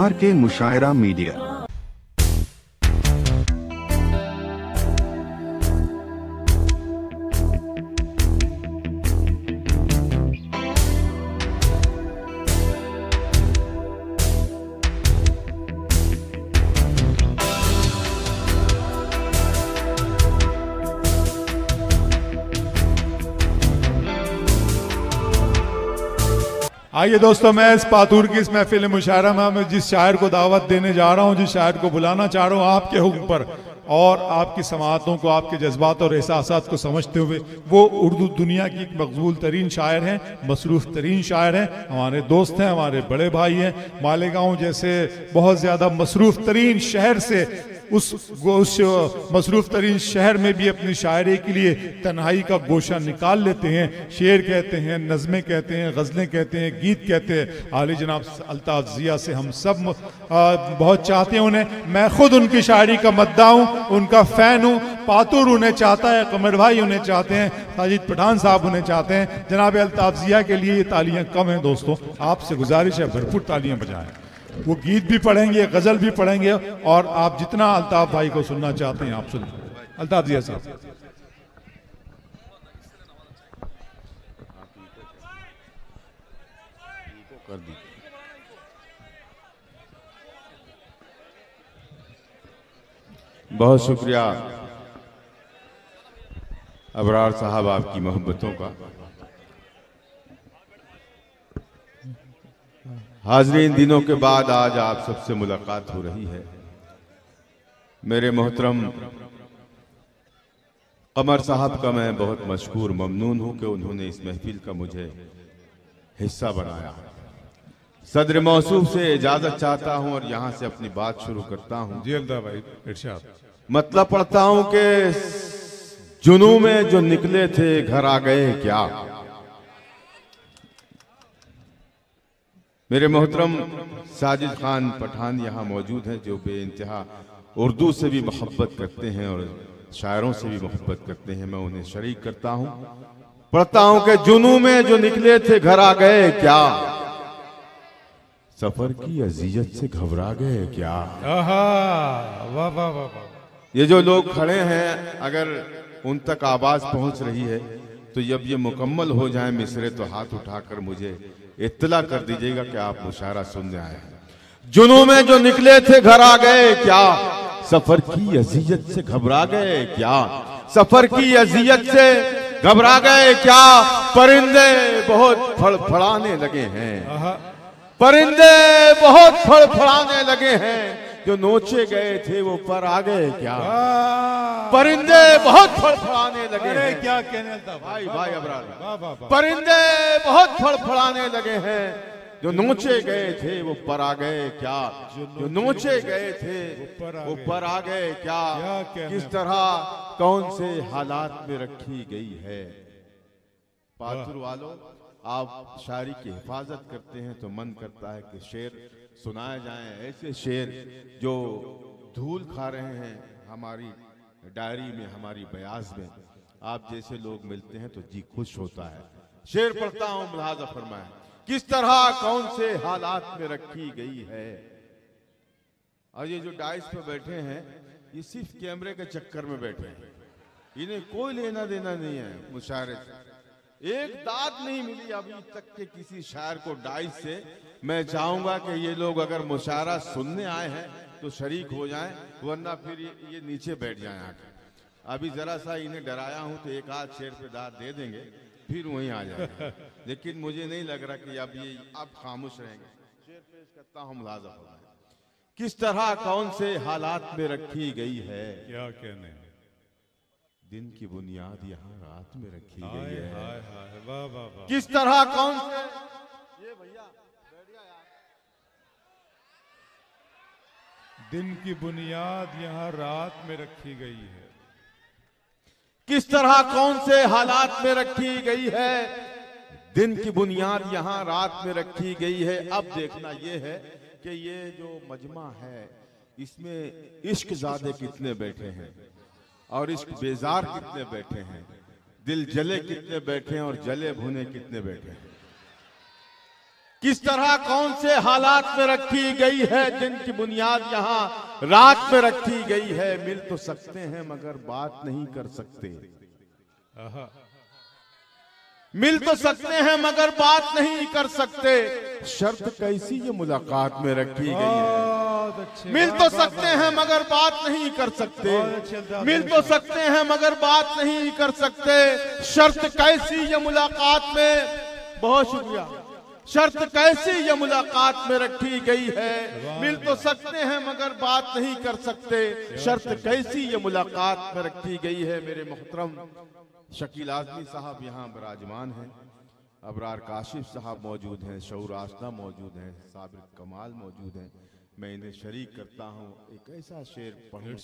RK मुशायरा media. आइए दोस्तों, मैं इस पातूर की इस महफिल मुशायरा में मैं जिस शायर को दावत देने जा रहा हूँ, जिस शायर को बुलाना चाह रहा हूँ आपके हुक्म पर और आपकी समाअतों को, आपके जज्बात और एहसासात को समझते हुए, वो उर्दू दुनिया की एक मकबूल तरीन शायर हैं, मसरूफ़ तरीन शायर हैं, हमारे दोस्त हैं, हमारे बड़े भाई हैं। मालेगांव जैसे बहुत ज़्यादा मसरूफ़ तरीन शहर से उस मसरूफ़ तरीन शहर में भी अपनी शायरी के लिए तन्हाई का गोशा निकाल लेते हैं। शेर कहते हैं, नज़में कहते हैं, गज़लें कहते हैं, गीत कहते हैं। आली जनाब अल्ताफ़ ज़िया से हम सब बहुत चाहते हैं उन्हें। मैं खुद उनकी शायरी का मद्दा हूँ, उनका फ़ैन हूँ। पातूर उन्हें चाहता है, कमर भाई उन्हें चाहते हैं, साजिद पठान साहब उन्हें चाहते हैं। जनाब अल्ताफ़ ज़िया के लिए ये तालियाँ कम हैं दोस्तों, आपसे गुजारिश है भरपूर तालियाँ बजाएं। वो गीत भी पढ़ेंगे, गजल भी पढ़ेंगे और आप जितना अल्ताफ भाई को सुनना चाहते हैं आप सुन। अल्ताफ ज़िया साहब। बहुत शुक्रिया अबरार साहब आपकी मोहब्बतों का। हाज़रीन, दिनों के बाद आज आप सबसे मुलाकात हो रही है। मेरे मोहतरम कमर साहब का मैं बहुत मशकूर ममनून हूँ कि उन्होंने इस महफिल का मुझे हिस्सा बनाया। सदर मौसूफ से इजाज़त चाहता हूँ और यहाँ से अपनी बात शुरू करता हूँ। जी अल्ताफ भाई, इरशाद। मतलब पढ़ता हूँ कि जुनू में जो निकले थे घर आ गए क्या। मेरे मोहतरम साजिद खान पठान यहाँ मौजूद हैं, जो बेइंतहा उर्दू से भी मोहब्बत करते हैं और शायरों से भी मोहब्बत करते हैं। मैं उन्हें शरीक करता हूँ। पढ़ता हूँ कि जुनू में जो निकले थे घर आ गए क्या, सफर की अजियत से घबरा गए क्या। वाह वाह वाह वाह। ये जो लोग खड़े हैं, अगर उन तक आवाज पहुंच रही है तो जब ये मुकम्मल हो जाए मिसरे तो हाथ उठाकर मुझे इत्तला कर दीजिएगा कि आप मुशायरा सुनने आए हैं। जुनू में जो निकले थे घर आ गए क्या, सफर की अजियत से घबरा गए क्या, सफर की अजियत से घबरा गए क्या। परिंदे बहुत फड़फड़ाने लगे हैं, परिंदे बहुत फड़फड़ाने लगे हैं, जो नोचे गए थे वो पर आ गए क्या। परिंदे बहुत फड़फड़ाने लगे हैं। क्या कहने था भाई भाई अबरार। परिंदे बहुत फड़फड़ाने लगे हैं, जो नोचे गए थे वो पर आ गए क्या, जो नोचे गए थे वो पर आ गए क्या। किस तरह कौन से हालात में रखी गई है। पातुर वालों, आप शायरी की हिफाजत करते हैं तो मन करता है कि शेर सुनाए जाएं, ऐसे शेर जो धूल खा रहे हैं हमारी डायरी में, हमारी बयाज में। आप जैसे लोग मिलते हैं तो जी खुश होता है। शेर पढ़ता हूं, मुलाहाजा फरमाएं। किस तरह कौन से हालात में रखी गई है। और ये जो डाइस पे बैठे हैं, ये सिर्फ कैमरे के चक्कर में बैठे हैं, इन्हें कोई लेना देना नहीं है मुशायरे से। एक दाद नहीं मिली अभी तक के किसी शायर को डाइस से। मैं चाहूंगा कि ये लोग अगर मुशायरा सुनने आए हैं तो शरीक हो जाएं, वरना फिर ये नीचे बैठ जाएं आकर। अभी जरा सा इन्हें डराया हूं तो एक आध शेर पे दाद दे देंगे, फिर वहीं आ जाएंगे। लेकिन मुझे नहीं लग रहा कि अब खामोश रहेंगे। शेर पेश करता हूं, मुलाजा फरमाएं। किस तरह कौन से हालात में रखी गई है। क्या कहने, दिन की बुनियाद यहाँ रात में रखी गई है। वाह वाह वाह। किस तरह कौन से, ये भैया बैठिया यार। दिन की बुनियाद यहाँ रात में रखी गई है। किस तरह कौन से हालात में रखी गई है। दिन की बुनियाद यहाँ रात में रखी गई है। अब देखना यह है कि ये जो मजमा है, इसमें इश्क ज़ादे कितने बैठे हैं और इश्क बेजार कितने बैठे हैं। दिल जले कितने बैठे हैं और जले भुने कितने बैठे हैं। किस तरह कौन से हालात में रखी गई है, दिन की बुनियाद यहाँ रात में रखी गई है। मिल तो सकते हैं मगर बात नहीं कर सकते, मिल तो सकते हैं मगर बात नहीं कर सकते। शर्त कैसी ये मुलाकात में रखी गई है। मिल तो सकते हैं मगर बात नहीं कर सकते, मिल तो सकते हैं मगर बात नहीं कर सकते। शर्त कैसी ये मुलाकात में, बहुत शुक्रिया, शर्त कैसी ये मुलाकात में रखी गई है। मिल तो सकते हैं मगर बात नहीं कर सकते। शर्त कैसी ये मुलाकात में रखी गई है। मेरे मोहतरम शकील आजमी साहब यहाँ विराजमान हैं, अबरार काशिफ साहब मौजूद हैं, शऊर आशना मौजूद हैं, साबिर कमाल मौजूद हैं। मैं इन्हें शरीक करता हूँ एक ऐसा शेर पढ़ूं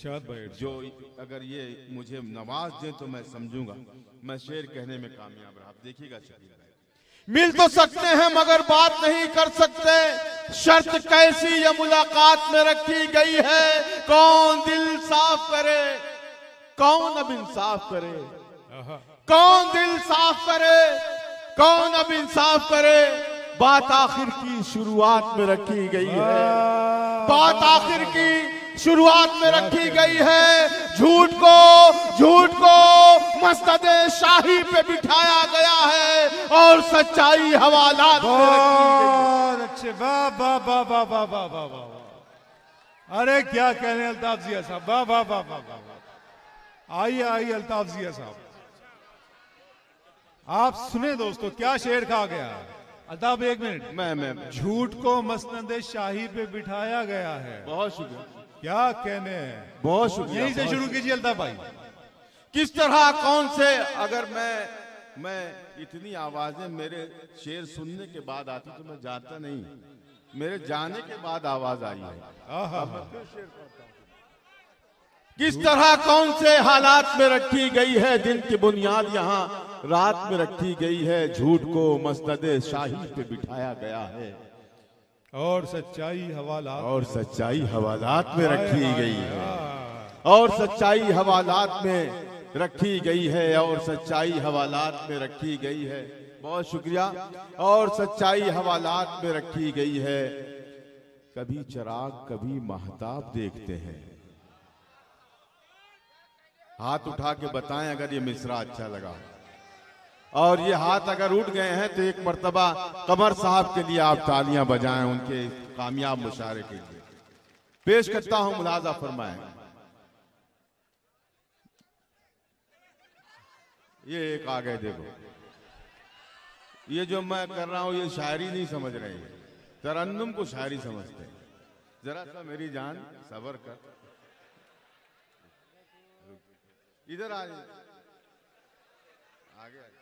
जो अगर ये मुझे नवाज दें तो मैं समझूंगा मैं शेर कहने में कामयाब रहा। आप देखिएगा शकील भाई। मिल तो सकते हैं मगर बात नहीं कर सकते। शर्त कैसी ये मुलाकात में रखी गई है। कौन दिल साफ करे, कौन अब इंसाफ करे, कौन दिल साफ करे, कौन अब इंसाफ करे। बात आखिर की शुरुआत में रखी गई है, बात आखिर की शुरुआत में रखी गई है। झूठ को मस्तदे शाही पे बिठाया गया है और सच्चाई हवालात में रखी गई है। अच्छे, वाह वाह वाह वाह वाह वाह वाह वाह। अरे क्या कहने अल्ताफ जिया साहब, वाह वाह वाह वाह वाह। आइए आइए अल्ताफ जिया साहब, आप सुने दोस्तों क्या शेर कहा गया। अल्ताफ एक मिनट, मैं झूठ को मसनदे शाही पे बिठाया गया है। बहुत शुक्रिया, क्या कहने हैं, बहुत शुक्रिया। यहीं से शुरू कीजिए अल्ताफ भाई। किस तरह कौन से, अगर मैं इतनी आवाजें मेरे शेर सुनने के बाद आती तो मैं जानता नहीं, मेरे जाने के बाद आवाज आई है। किस तरह कौन से हालात में रखी गई है। दिन की बुनियाद यहाँ रात में रखी गई है। झूठ को मसनदे शाही पे बिठाया गया है और सच्चाई हवालात, और सच्चाई हवालात में रखी गई है, और सच्चाई हवालात में रखी गई है, और सच्चाई हवालात में रखी गई है। बहुत शुक्रिया। और सच्चाई हवालात में रखी गई है। कभी चिराग कभी महताब देखते हैं। हाथ उठा के बताएं अगर ये मिसरा अच्छा लगा, और ये हाथ अगर उठ गए हैं तो एक मर्तबा कमर साहब के लिए आप तालियां बजाएं, उनके कामयाब मुशारे के लिए। पेश करता हूं, मुलाजा फरमाएं। ये एक आ गए, देखो ये जो मैं कर रहा हूं ये शायरी नहीं समझ रहे हैं, तरन्नुम को शायरी समझते हैं। जरा सा मेरी जान सबर कर, इधर आ आगे।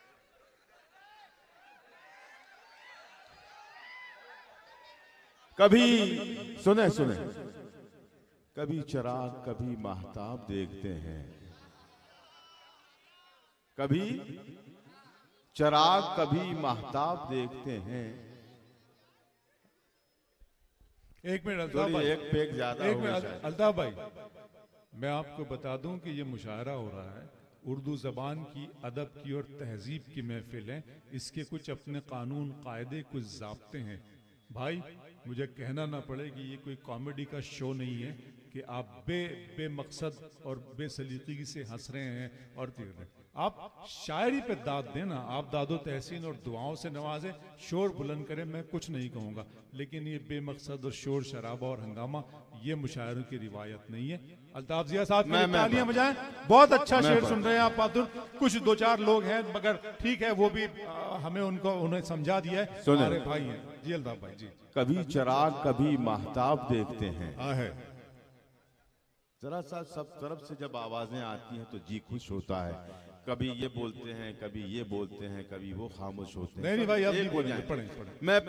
कभी सुने कभी चिराग कभी महताब देखते हैं। कभी चिराग कभी महताब देखते हैं। एक मिनट अल्ताफ भाई, एक पेग ज्यादा एक मिनट अल्ताफ भाई, मैं आपको बता दूं कि ये मुशायरा हो रहा है, उर्दू ज़बान की, अदब की और तहजीब की महफिल है। इसके कुछ अपने कानून कायदे, कुछ ज़ाब्ते हैं। भाई मुझे कहना ना पड़े कि ये कोई कॉमेडी का शो नहीं है कि आप बेमकसद और बेसलीकी से हंस रहे हैं और तीर रहे हैं। आप शायरी पे दाद देना, आप दादो तहसीन और दुआओं से नवाजें, शोर बुलंद करें, मैं कुछ नहीं कहूँगा, लेकिन ये बेमकसद और शोर शराबा और हंगामा ये मुशायरों की रिवायत नहीं है। अल्ताफ जिया साहब तालियां बजाएं, बहुत अच्छा शेर सुन रहे हैं आप बहादुर। कुछ दो चार लोग हैं मगर ठीक है, वो भी हमें उन्हें समझा दिया है, हमारे भाई हैं जी। अल्ताफ भाई जी, कभी चिराग कभी महताब देखते हैं। है जरा सा सब तरफ से जब आवाजें आती हैं तो जी खुश होता है। कभी ये बोलते हैं, कभी ये बोलते हैं, कभी वो खामोश होते हैं। नहीं भाई, अब नहीं बोलेंगे, पढ़ें। मैं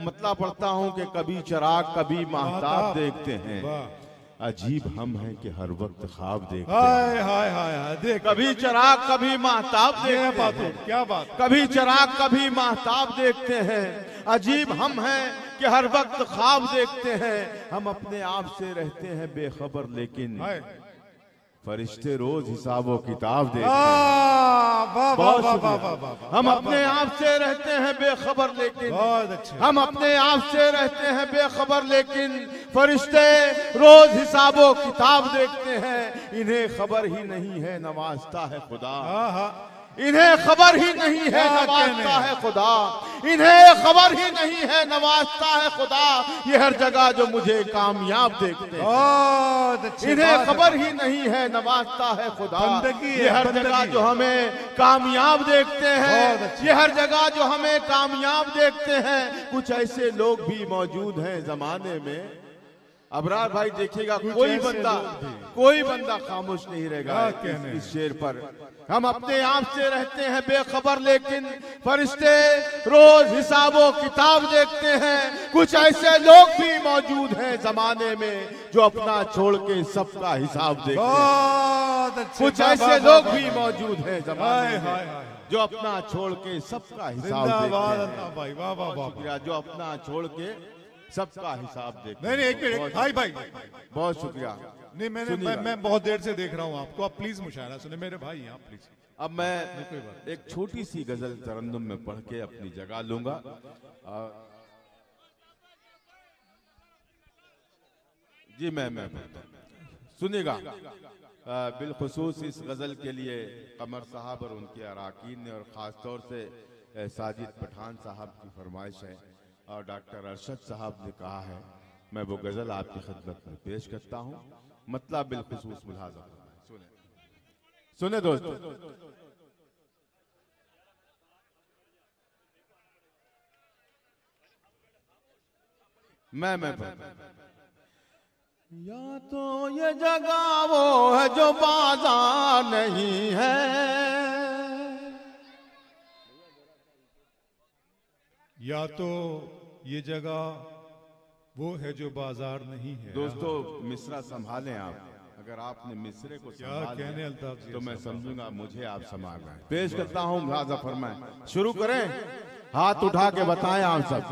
मतलब पढ़ता हूँ कि कभी चिराग कभी महताब देखते हैं। अजीब हम हैं कि हर वक्त ख्वाब देखते हैं। हाय हाय हाय, देख, कभी चिराग कभी महताब देखते हैं। क्या बात, कभी चिराग कभी महताब देखते हैं। अजीब हम हैं कि हर वक्त ख्वाब देखते हैं। हम अपने आप से रहते हैं बेखबर, लेकिन फरिश्ते रोज हिसाबो किताब देखते हैं। वाह वाह वाह वाह वाह वाह। हम अपने आप से रहते हैं बेखबर, लेकिन बहुत अच्छे। हम अपने आप से रहते हैं बेखबर, लेकिन फरिश्ते रोज हिसाबो किताब देखते हैं। इन्हें खबर ही नहीं है नवाजता है खुदा, इन्हें खबर ही नहीं है नवाजता है खुदा, इन्हें खबर ही नहीं है नवाजता है खुदा। ये हर जगह जो मुझे कामयाब देखते हैं, इन्हें खबर ही नहीं है नवाजता है खुदा। ये हर जगह जो हमें कामयाब देखते हैं, ये हर जगह जो हमें कामयाब देखते हैं। कुछ ऐसे लोग भी मौजूद हैं जमाने में। अबरार भाई देखिएगा, कोई बंदा खामोश नहीं रहेगा इस शेर पर। हम अपने आप से रहते हैं बेखबर, लेकिन फरिश्ते रोज हिसाबो किताब देखते हैं। कुछ ऐसे लोग भी मौजूद हैं जमाने में जो अपना छोड़ के सबका हिसाब देखते हैं। कुछ ऐसे लोग भी मौजूद हैं जमाने में जो अपना छोड़ के सबका हिसाब देखते हैं। जो अपना छोड़ के सबका हिसाब देखते हैं। नहीं एक मिनट भाई भाई, बहुत शुक्रिया। नहीं मैं बहुत देर से देख रहा हूँ आपको, आप प्लीज मुशायरा सुने मेरे भाई यहाँ प्लीज। अब मैं एक छोटी सी गजल तरन्नुम में पढ़ के अपनी जगह लूंगा। जी मैं सुनिएगा। बिलखुसूस इस गजल के लिए कमर साहब और उनके अराकीन ने, और खास तौर से साजिद पठान साहब की फरमाइश है और डॉक्टर अरशद साहब ने कहा है। मैं वो गजल आपकी खिदमत में पेश करता हूँ। मतलब बिलखुसूस मुलाजा सुने दोस्तों। मैं या तो ये जगह वो है जो बाजार नहीं है, या तो ये जगह वो है जो बाजार नहीं है। दोस्तों मिसरा संभालें आप। अगर आपने मिसरे को संभाला तो मैं समझूंगा मुझे आप संभाल रहे हैं। पेश करता हूँ मुलाजा फरमाएं। शुरू करें, हाथ उठा के बताएं आप सब।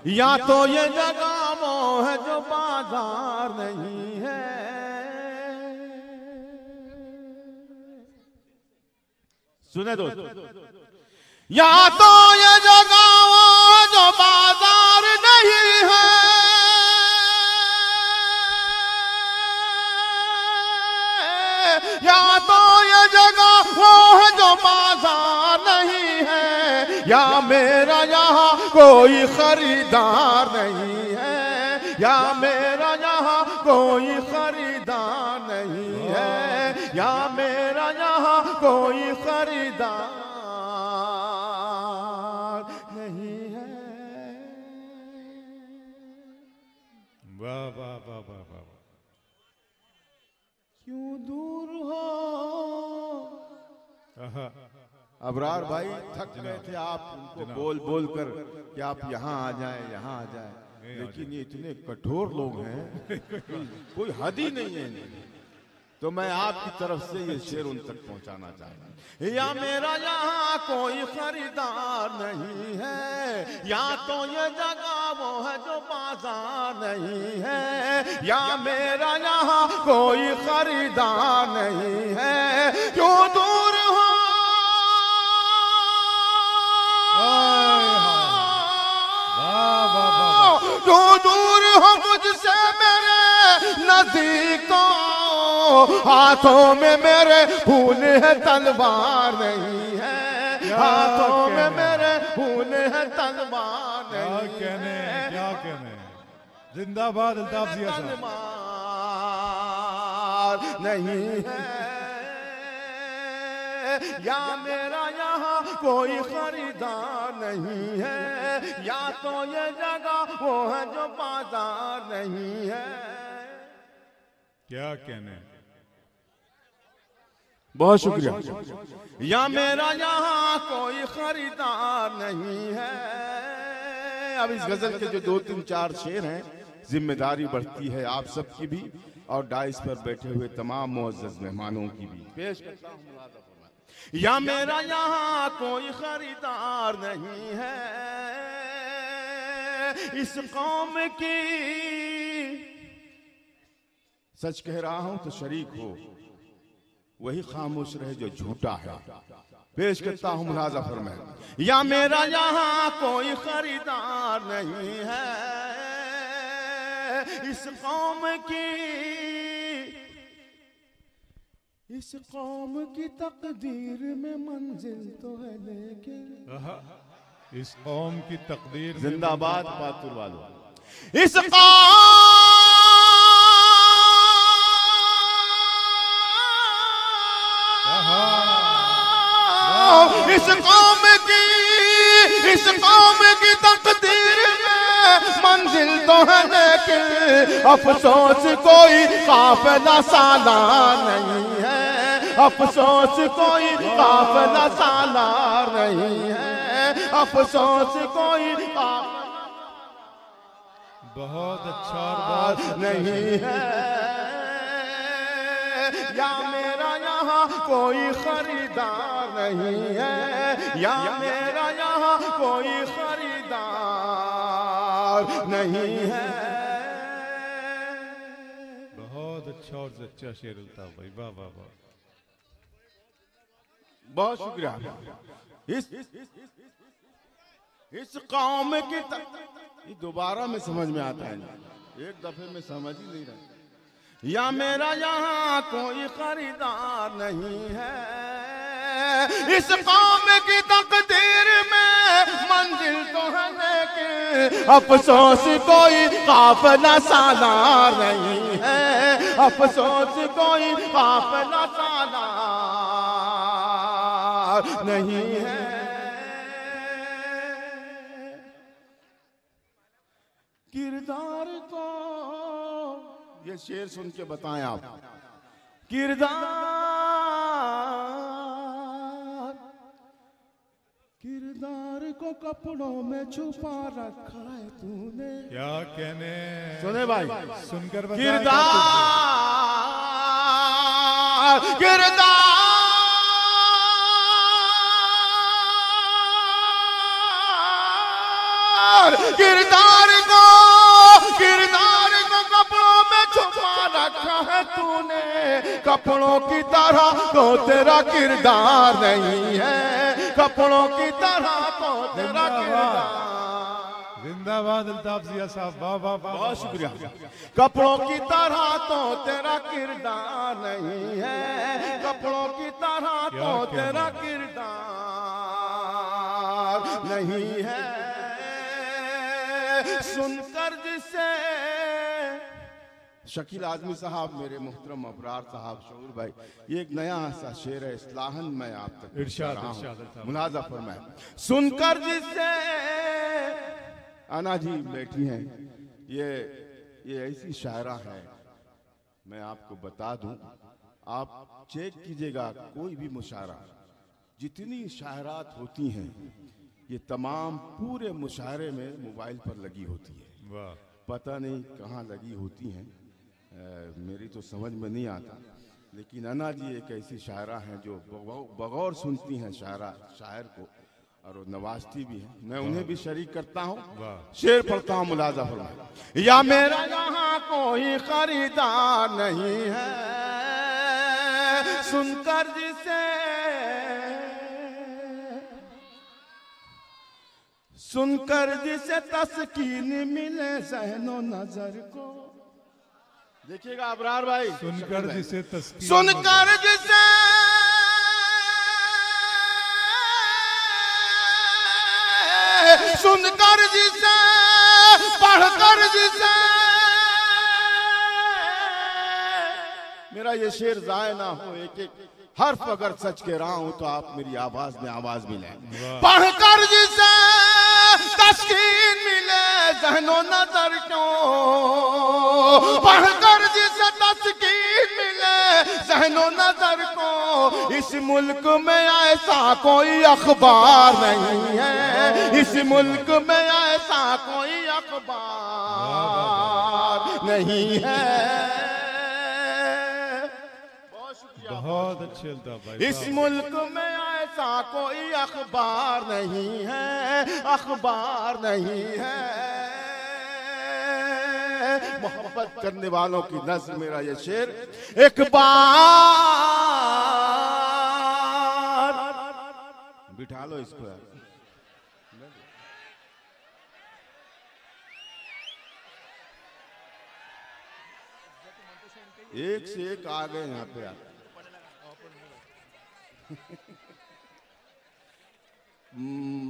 या तो ये जगह वो है जो बाजार नहीं है, सुने दोस्तों। या तो ये जगह वो है जो बाजार नहीं है, या तो ये जगह वो है जो बाजार नहीं है, या मेरा यहाँ कोई खरीदार नहीं है, या मेरा यहाँ कोई खरीदार नहीं है, या मेरा यहाँ कोई खरीदार नहीं है। वाह वाह वाह वाह वाह। क्यों दूर हो अबरार भाई, थक गए थे आप उनको बोल बोल कर कि आप यहाँ आ जाएं, यहाँ आ जाएं, लेकिन ये इतने कठोर लोग हैं कोई हद ही नहीं है। तो मैं आपकी तरफ से ये शेर उन तक पहुंचाना चाहता हूँ। या मेरा यहाँ कोई खरीदार नहीं है, या तो ये जगह वो है जो बाजार नहीं है, या मेरा यहाँ कोई खरीदार नहीं है। क्यों दूर हो क्यों दूर हो मुझसे मेरे नजदीकों, हाथों में मेरे फूल है तलवार नहीं है, हाथों में मेरे फूल है तलवार नहीं है। क्या कहने, जिंदाबाद अल्ताफ जिया साहब। तलवार नहीं है, या मेरा यहाँ कोई खरीदार नहीं है, या तो ये जगह वो है जो बाजार नहीं है। क्या कहने, बहुत शुक्रिया। या मेरा यहाँ कोई खरीदार नहीं है। अब इस गजल के जो 2-3-4 शेर हैं, जिम्मेदारी बढ़ती है आप सबकी भी और डाइस पर बैठे हुए तमाम मुअज़्ज़ज़ मेहमानों की भी। पेश करता हूँ। या मेरा यहाँ कोई खरीदार नहीं है, इस कौम की सच कह रहा हूं तो शरीक हो, वही खामोश रहे जो झूठा है। पेश करता हूं मुलाजा फरमाए, या मेरा यहाँ कोई खरीदार नहीं है, इस कौम की तकदीर में मंजिल तो है लेकिन, इस कौम की तकदीर। जिंदाबाद पातुर वालों। इस कौम की तकदीर में मंजिल तो है लेकिन, अफसोस कोई काफिला सालार नहीं है, अफसोस कोई काफिला सालार नहीं है, अफसोस कोई बहुत अच्छा बात नहीं है। या मेरा यहाँ कोई खरीदार नहीं है, या मेरा यहाँ कोई खरीदार नहीं है। बहुत अच्छा और सच्चा शेर अल्ताफ भाई, वाह वाह वाह, बहुत शुक्रिया। इस कौम की ये दोबारा में समझ में आता है, एक दफे में समझ ही नहीं रहा। या मेरा यहाँ कोई खरीदार नहीं है, इस कौम की तकदीर में मंजिल तो है लेकिन, अफसोस कोई काफिला सालार नहीं है, अफसोस कोई काफिला सालार नहीं है। किरदार को ये शेर सुन के बताएं आप। किरदार को कपड़ों में छुपा रखा है तूने। क्या कहने, सुने भाई, सुनकर किरदार को कपड़ों में छुपा रखा है तूने, कपड़ों की तरह तो तेरा किरदार नहीं है, कपड़ों की तरह तो तेरा किरदार। जिंदाबाद अल्ताफ जिया साहब, वाह वाह वाह, बहुत शुक्रिया। कपड़ों की तरह तो तेरा किरदार नहीं है, कपड़ों की तरह तो तेरा किरदार नहीं है। सुनकर जिसे शकील आजमी साहब, मेरे मोहतरम अबरार साहब, शऊर भाई, ये एक नया सा शेर है, इस्लाहन मैं आप तक इरशाद मुलाजा फरमाए। सुनकर जिसे आना जी बैठी हैं, ये ऐसी शायरा है, मैं आपको बता दूं, आप चेक कीजिएगा कोई भी मुशायरा, जितनी शायरात होती हैं ये तमाम पूरे मुशायरे में मोबाइल पर लगी होती है। पता नहीं कहाँ लगी होती हैं, मेरी तो समझ में नहीं आता, लेकिन अन्ना जी एक ऐसी शायरा हैं जो बगौर सुनती हैं शायर को और वो नवाजती भी है। मैं उन्हें भी शरीक करता हूँ, शेर पढ़ता हूँ, मुलाजा फरमाए। या मेरा यहाँ कोई खरीदार नहीं है, सुनकर जिसे तस्कीन मिले ज़हनो नजर को। देखिएगा अबरार भाई, सुनकर जिसे तस्कीन, सुनकर जिसे पढ़कर जिसे, मेरा ये शेर जाए ना हो, एक एक हर्फ अगर सच कह रहा हूं तो आप मेरी आवाज में आवाज मिले। पढ़कर जिसे तस्कीन मिले ज़हनो नजर क्यों, पढ़कर जिसे तस्कीन मिले ज़हनो नजर को, इस मुल्क में ऐसा कोई अखबार नहीं है, इस मुल्क में ऐसा कोई अखबार नहीं है। बहुत अच्छे भाई, इस मुल्क में ऐसा कोई अखबार नहीं है, अखबार नहीं है। मोहब्बत करने वालों की नज़्म मेरा ये शेर। एक बार बिठा लो इसको यार। एक से एक आ गए यहाँ पे आप।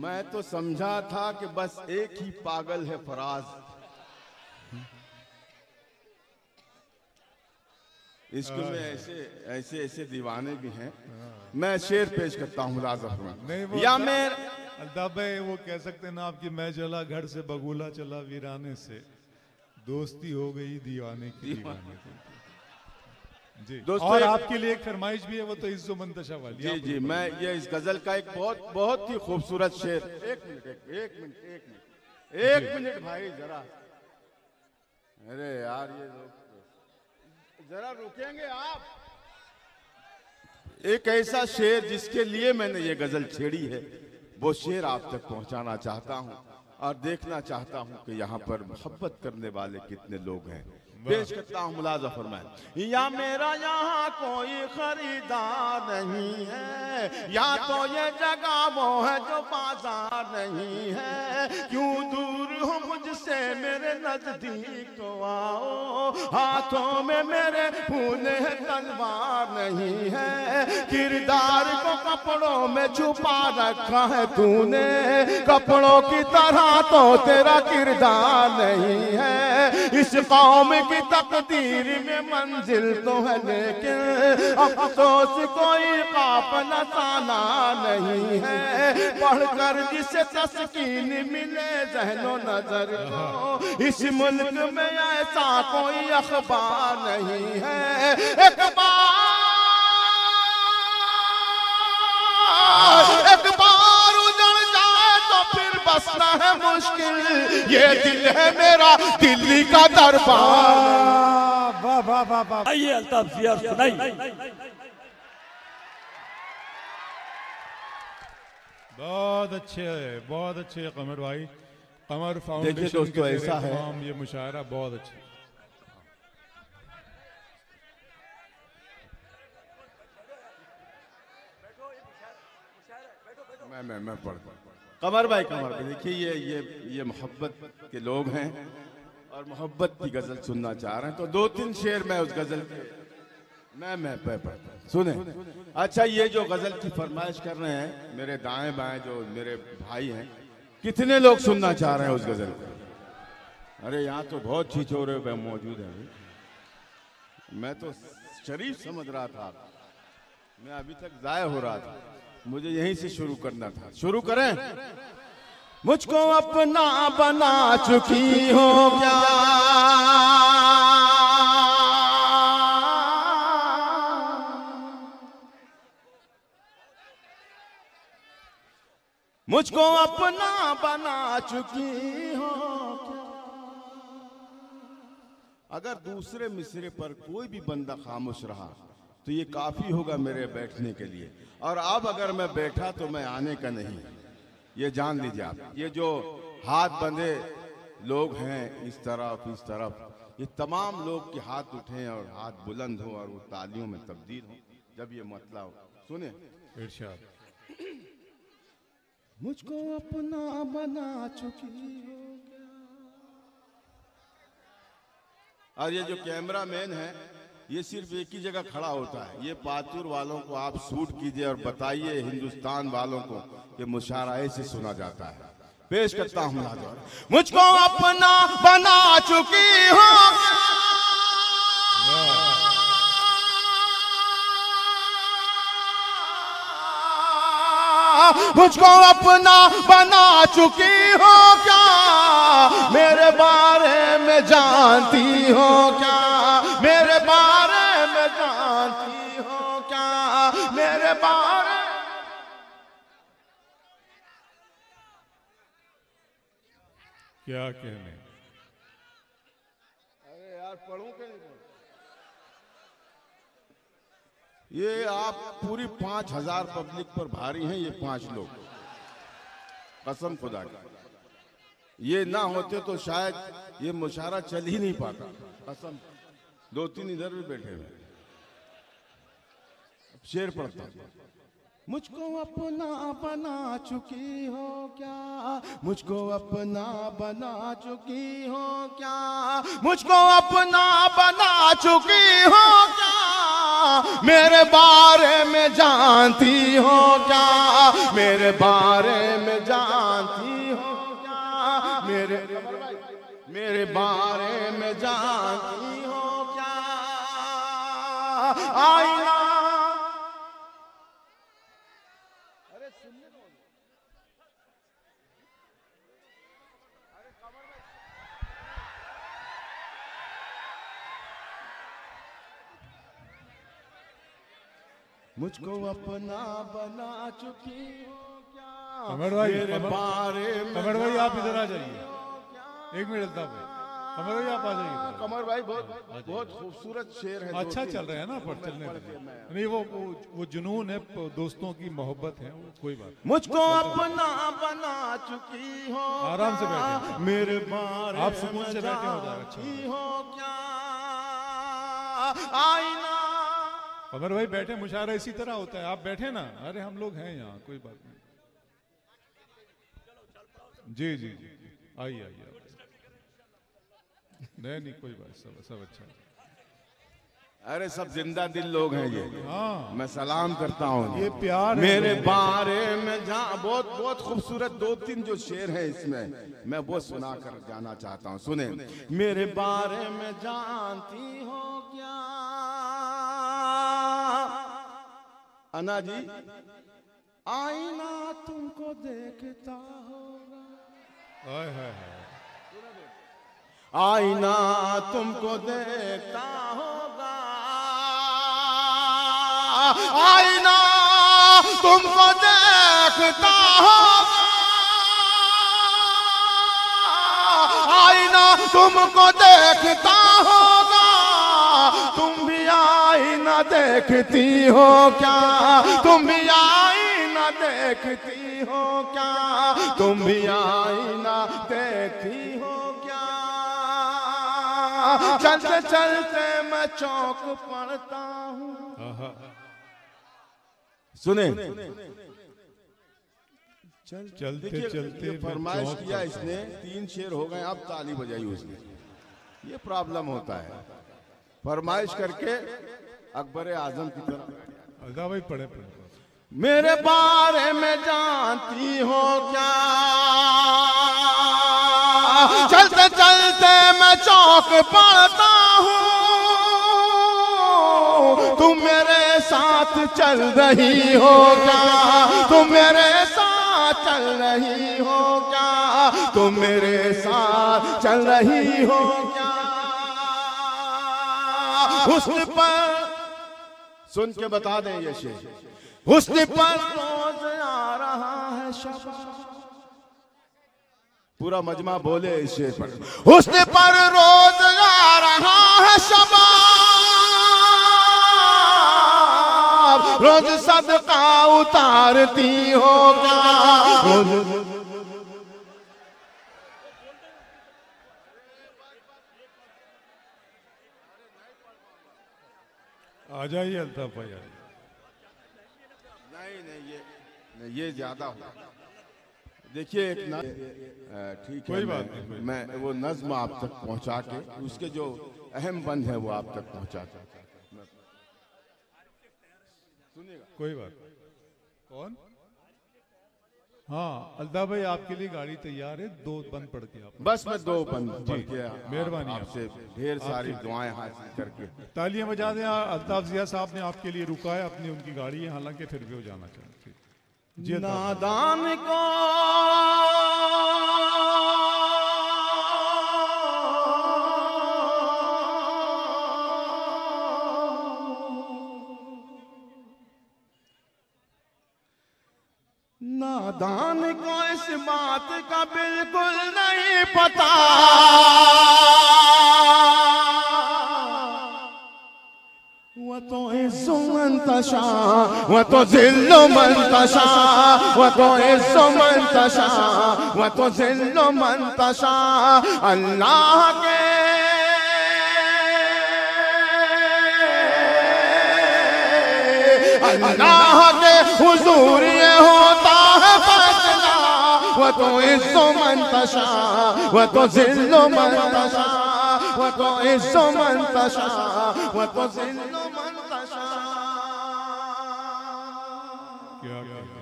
मैं तो समझा था कि बस एक ही पागल है फराज, इश्क में ऐसे दीवाने भी हैं। मैं शेर पेश करता हूँ मुलाज़म या मैं अल्ताफ़ वो कह सकते हैं ना आपकी, मैं चला घर से बगुला चला वीराने से, दोस्ती हो गई दीवाने की दीवाने की। जी दोस्तों, और आपके लिए एक फरमाइश भी है, वो तो इज्जो मंतशा वाली। जी जी, मैं ये इस गजल का एक बहुत ही खूबसूरत शेर। एक मिनट भाई जरा, अरे यार ये जरा रुकेंगे आप। एक ऐसा शेर जिसके लिए मैंने ये गजल छेड़ी है, वो शेर आप तक पहुंचाना चाहता हूं और देखना चाहता हूं कि यहाँ पर मोहब्बत करने वाले कितने लोग हैं। पेश करता हूँ मुलाज़ा फरमाए। या मेरा यहाँ कोई खरीदार नहीं है, या तो ये जगह वो है जो बाजार नहीं है। क्यों दूर हो मुझसे मेरे नजदीक तो आओ, हाथों में मेरे फूले तलवार नहीं है। किरदार को कपड़ों में छुपा रखा है तूने, कपड़ों की तरह तो तेरा किरदार नहीं है। इस कौम की तकदीर में मंजिल तो है लेकिन अफसोस कोई काफिला साला नहीं है। पढ़कर जिसे तस्कीन मिले ज़हनो नजर को, इस मुल्क में ऐसा कोई अखबार नहीं है। एक बार उजड़ जाए तो फिर बसना है मुश्किल। ये दिल है मेरा दिल्ली का दरबार। वाह वाह वाह वाह, आइए अल्ताफ ज़िया सुनाइए। बहुत अच्छे कमर भाई, कमर फाउंडेशन। देखिए दोस्तों, ऐसा है ये मुशायरा बहुत अच्छा। मैं पढ़ता हूँ। कमर भाई देखिए ये मोहब्बत के लोग हैं और मोहब्बत की गजल सुनना चाह रहे हैं, तो 2-3 शेर मैं उस गजल के मैं पढ़ता हूँ, सुने। अच्छा, ये जो गजल की फरमाइश कर रहे हैं मेरे दाएं बाएं जो मेरे भाई हैं, कितने लोग सुनना चाह रहे हैं उस गजल को? अरे यहाँ तो बहुत छिछोरे पे मौजूद हैं। मैं तो शरीफ समझ रहा था, मैं अभी तक जाया हो रहा था, मुझे यहीं से शुरू करना था। शुरू करें। मुझको अपना बना चुकी हो क्या, मुझको अपना बना चुकी हो क्या। अगर दूसरे मिसरे पर कोई भी बंदा खामोश रहा तो ये काफी होगा मेरे बैठने के लिए, और अब अगर मैं बैठा तो मैं आने का नहीं, ये जान लीजिए आप। ये जो हाथ बंधे लोग हैं इस तरफ, ये तमाम लोग के हाथ उठें और हाथ बुलंद हो और वो तालियों में तब्दील हो जब ये मतला हो। सुने इरशाद। मुझको अपना बना चुकी हो क्या। और ये जो कैमरा मैन है ये सिर्फ एक ही जगह खड़ा होता है। ये पातूर वालों को आप शूट कीजिए और बताइए हिंदुस्तान वालों को कि मुशायरा ऐसे सुना जाता है। पेश करता हूँ मुझको अपना बना चुकी हो, मुझको अपना बना चुकी हो क्या, मेरे बारे में जानती हो क्या, मेरे बारे में जानती हो क्या, मेरे बारे। क्या कहने। अरे यार पढ़ूं के नहीं पढ़ूं? ये आप पूरी 5000 पब्लिक पर भारी हैं ये 5 लोग, कसम खुदा की। ये ना होते तो शायद ये मुशायरा चल ही नहीं पाता। कसम, 2-3 इधर भी बैठे हुए। शेर पढ़ता हूं। मुझको अपना बना चुकी हो क्या, मुझको अपना बना चुकी हो क्या, मुझको अपना बना चुकी हो क्या, मेरे बारे में जानती हो क्या, मेरे बारे में जानती हो क्या, मेरे बारे में जानती हो क्या। आईना मुझको अपना बना चुकी हो क्या, कमर भाई, मेरे बारे में कमर भाई आप इधर आ जाइए, 1 मिनट अल्ताफ भाई, कमर भाई आप आ जाइए। कमर भाई बहुत खूबसूरत शेर है। अच्छा चल रहा है ना, पर चलने नहीं, वो जुनून है, दोस्तों की मोहब्बत है, कोई बात। मुझको अपना बना चुकी हो, आराम से बैठे, मेरे बारे आप सुकून से बैठे हो जाएगा। अच्छा हो क्या, आईना। कमर भाई बैठे, मुशायरा इसी तरह होता है, आप बैठे ना। अरे हम लोग हैं यहाँ, कोई बात नहीं। जी जी जी, आइए आइए। नहीं कोई बात, सब अच्छा। अरे सब जिंदा दिल लोग हैं ये। हाँ, मैं सलाम करता हूँ। ये प्यार मेरे बारे में बहुत खूबसूरत 2-3 जो शेर है इसमें, मैं वो सुना कर जाना चाहता हूँ। सुने। मेरे बारे में जानती हो क्या, अन्ना जी, आईना तुमको देखता होगा, आईना तुमको देखता होगा, आईना तुमको देखता होगा, आईना तुमको देखता होगा, तुम भी आईना देखती हो क्या, तुम भी आईना देखती हो क्या, तुम भी आईना देखती हो क्या। चलते चलते मैं चौक पड़ता हूँ। सुने, चलते चलते फरमाइश किया इसने, 3 शेर हो गए, अब ताली बजाई उसने। ये प्रॉब्लम होता है, फरमाइश करके अकबर आजम की तरह। अल्ताफ भाई पढ़े। मेरे बारे में जानती हो क्या, चलते चलते मैं चौक पड़ता हूँ, तुम मेरे साथ चल रही हो क्या, तुम मेरे साथ चल रही हो क्या, तुम मेरे साथ चल रही हो क्या। हुस्न पर सुन के बता दें ये शेर, हुस्न पर रोज आ रहा है शबाब, पूरा मजमा बोले इस शेर पर। हुस्न पर रोज आ रहा है शबाब, रोज सदका उतारती हो क्या, आ जाइए अल्ताफ भाई। नहीं ये ज्यादा हो। देखिए एक ठीक है, कोई बात नहीं, मैं वो नज्म आप तक पहुंचा के, उसके जो अहम बंद है वो आप तक पहुंचा के। सुनिएगा, कोई बात। कौन? हाँ अल्ताफ भाई आपके लिए गाड़ी तैयार है, 2 बंद पढ़ के आप। बस मैं 2 बंद पढ़ के मेहरबानी आपसे ढेर सारी दुआएं हासिल करके। तालियां बजा दें। अल्ताफ जिया साहब ने आपके लिए रुका है, अपनी उनकी गाड़ी है, हालांकि फिर भी वो जाना चाहते। नादान को नादान को इस बात का बिल्कुल नहीं पता, वो तो इज़्ज़त तशा व तो ज़िल्लु मन तशा व तो इज़्ज़ु मन तशा व तो ज़िल्लु मन तशा। अल्लाह के हुजूर ये होता है फैसला व तो इज़्ज़ु मन तशा व तो ज़िल्लु मन तशा व तो इज़्ज़ु मन तशा व तो ज़िल्लु मन तशा।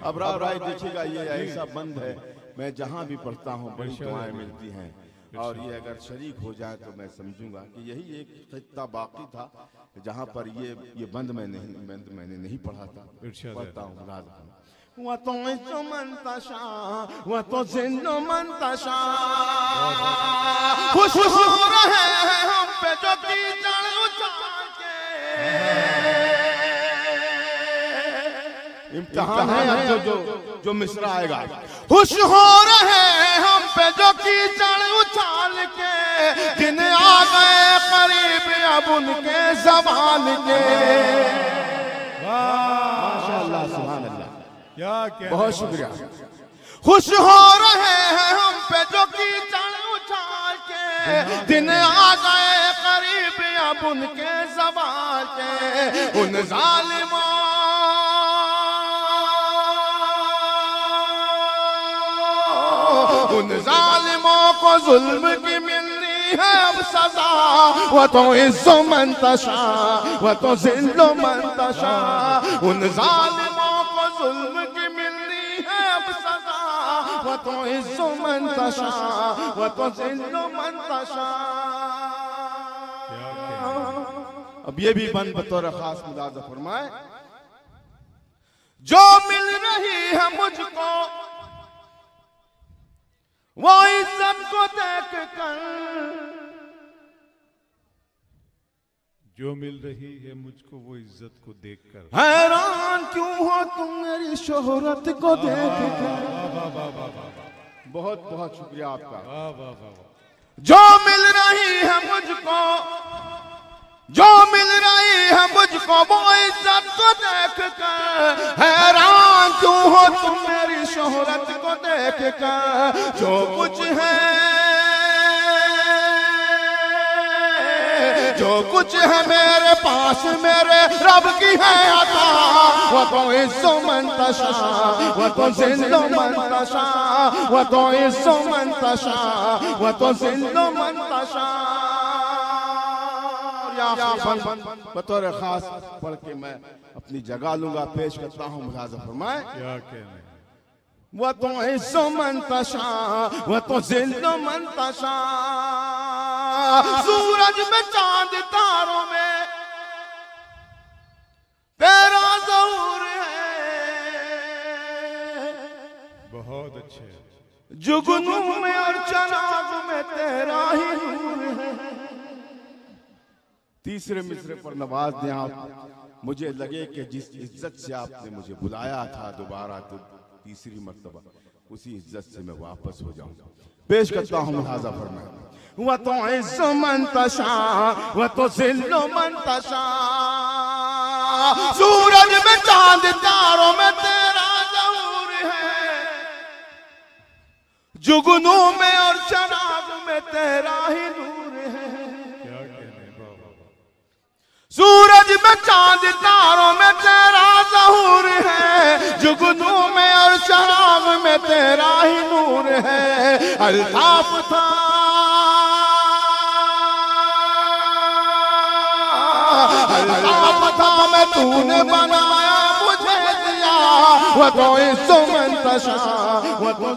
अब राय देखिएगा, ये ऐसा बंद है, मैं जहां भी पढ़ता हूं बड़ी दुआएं मिलती हैं, और ये अगर शरीक हो जाए तो मैं समझूंगा कि यही एक खित्ता बाकी था जहां पर ये बंद मैंने नहीं पढ़ा था। पढ़ता हूँ व तो इज़्ज़ु मन तशा व तो ज़िल्लु मन तशा। खुश हो रहे हैं हम पे जो कीचड़ उछाल के। इम्तिहान है जो मिसरा आएगा। खुश हो रहे हैं हम पे जो कीचड़ उछाल के, दिन आ गए करीब अब उनके ज़वाल के। माशाअल्लाह सुभान अल्लाह, क्या बहुत शुक्रिया। खुश हो रहे हैं हम पे जो कीचड़ उछाल के, दिन आ गए करीब अब उनके ज़वाल के। उन ज़ालिमों को जुल्म की मिलनी है अब सजा व तो इज़्ज़ु मन तशा व तो ज़िल्लु मन तशा। उन ज़ालिमों को जुल्म की मिलनी है अब सजा व तो इज़्ज़ु मन तशा व तो ज़िल्लु मन तशा। अब ये भी बंद बतौर खास मुलाज़ा फरमाए। जो मिल रही है मुझको वो इज्जत को देख कर, जो मिल रही है मुझको वो इज्जत को देखकर, हैरान क्यों हो तुम मेरी शोहरत को देख कर। बहुत बहुत शुक्रिया आपका। जो मिल रही है मुझको, जो मिल रही है मुझको वो इज्जत को देख कर, हैरान क्यों हो तुम मेरी शोहरत को देख कर। जो कुछ है, जो कुछ है मेरे पास मेरे रब की है अता। वो तो इज़्ज़ु मन तशा वो तो ज़िल्लु मन तशा वो तो इज़्ज़ु मन तशा वो तो ज़िल्लु मन तशा। बतौर खास पढ़ के मैं अपनी जगह लूंगा, पेश करता हूँ मुलाज़ा फरमाए। क्या कहने वो तो इज़्ज़ु मन तशा वो तो ज़िल्लु मन तशा। सूरज में चांद तारों में तेरा ज़हूर है। बहुत अच्छे। जुगनू में और चराग में तेरा ही नूर है। तीसरे मिसरे पर नवाज दें आप। मुझे लगे कि जिस इज्जत से आपने मुझे बुलाया था दोबारा तो तीसरी मर्तबा उसी इज्जत से मैं वापस हो जाऊंगा। पेश करता हूँ मुलाज़ा फरमाए। वो तो इज़्ज़ु मन तशा वो तो ज़िल्लु मन तशा। सूरज में चांद तारों में तेरा ज़हूर है। जुगनू में और चराग में तेरा ही नूर है। सूरज में चांद तारों में तेरा ज़हूर है। जुगनू में और चराग में तेरा ही नूर है। अल्ताफ था मैं तूने बनाया मुझे दिया। वो तो इज़्ज़ु मन तशा वो तो